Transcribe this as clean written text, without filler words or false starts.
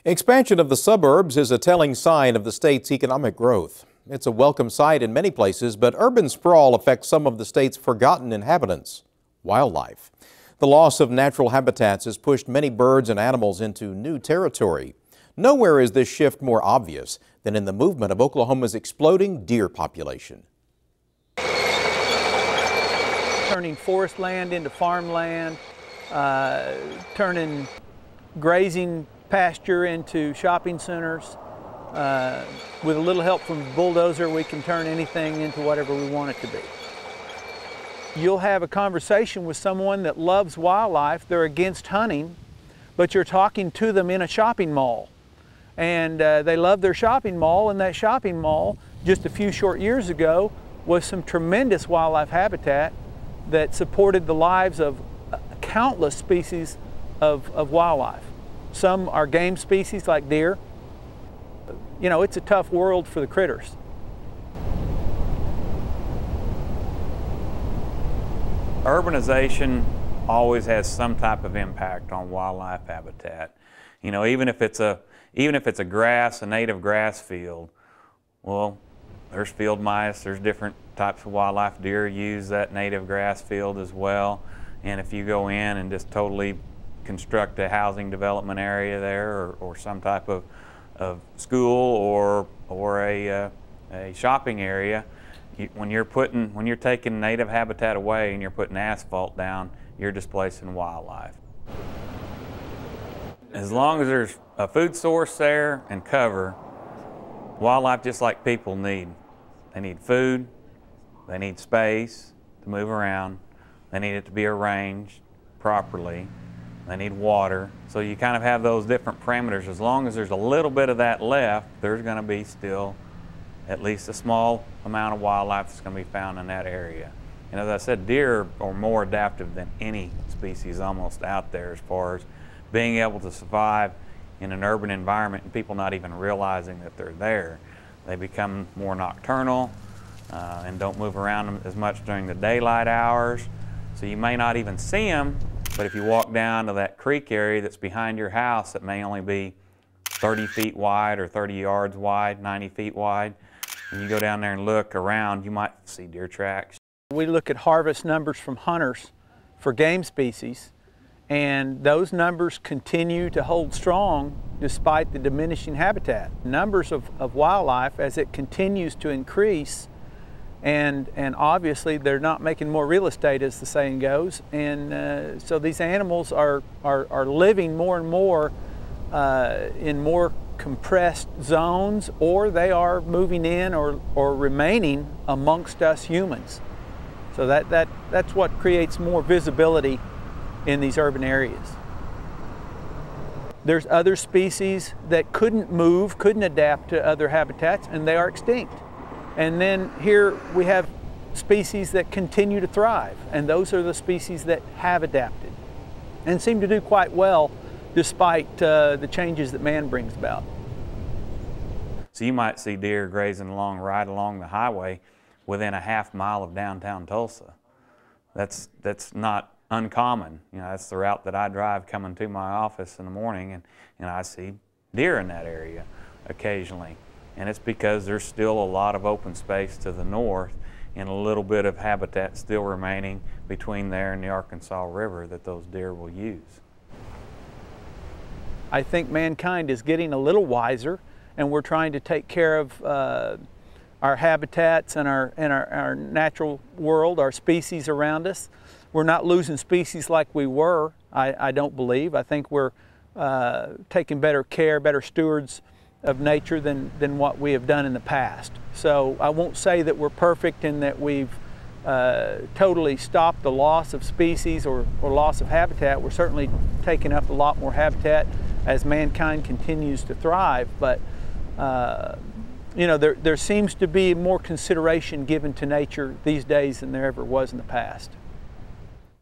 Expansion of the suburbs is a telling sign of the state's economic growth. It's a welcome sight in many places, but urban sprawl affects some of the state's forgotten inhabitants, wildlife. The loss of natural habitats has pushed many birds and animals into new territory. Nowhere is this shift more obvious than in the movement of Oklahoma's exploding deer population. Turning forest land into farmland, turning grazing pasture into shopping centers. With a little help from a bulldozer, we can turn anything into whatever we want it to be. You'll have a conversation with someone that loves wildlife, they're against hunting, but you're talking to them in a shopping mall. And they love their shopping mall, and that shopping mall, just a few short years ago, was some tremendous wildlife habitat that supported the lives of countless species of wildlife. Some are game species like deer. You know, it's a tough world for the critters. Urbanization always has some type of impact on wildlife habitat. You know, even if it's a native grass field, well, there's field mice, there's different types of wildlife. Deer use that native grass field as well. And if you go in and just totally construct a housing development area there, or some type of school or a shopping area, when you're taking native habitat away and you're putting asphalt down, you're displacing wildlife. As long as there's a food source there and cover, wildlife, just like people, need food, they need space to move around, they need it to be arranged properly, they need water. So you kind of have those different parameters. As long as there's a little bit of that left, there's going to be still at least a small amount of wildlife that's going to be found in that area. And as I said, deer are more adaptive than any species almost out there as far as being able to survive in an urban environment and people not even realizing that they're there. They become more nocturnal and don't move around as much during the daylight hours. So you may not even see them, but if you walk down to that creek area that's behind your house that may only be 30 feet wide or 30 yards wide, 90 feet wide, and you go down there and look around, you might see deer tracks. We look at harvest numbers from hunters for game species, and those numbers continue to hold strong despite the diminishing habitat. Numbers of wildlife, as it continues to increase, and obviously they're not making more real estate, as the saying goes, and so these animals are living more and more in more compressed zones, or they are moving in or remaining amongst us humans. So that's what creates more visibility in these urban areas. There's other species that couldn't move, couldn't adapt to other habitats, and they are extinct. And then here we have species that continue to thrive, and those are the species that have adapted and seem to do quite well despite the changes that man brings about. So you might see deer grazing right along the highway within a half mile of downtown Tulsa. That's not uncommon. You know, that's the route that I drive coming to my office in the morning, and I see deer in that area occasionally. And it's because there's still a lot of open space to the north and a little bit of habitat still remaining between there and the Arkansas River that those deer will use. I think mankind is getting a little wiser, and we're trying to take care of our habitats and our natural world, our species around us. We're not losing species like we were, I don't believe. I think we're taking better care, better stewards of nature than what we have done in the past. So I won't say that we're perfect and that we've totally stopped the loss of species or loss of habitat. We're certainly taking up a lot more habitat as mankind continues to thrive, but you know, there seems to be more consideration given to nature these days than there ever was in the past.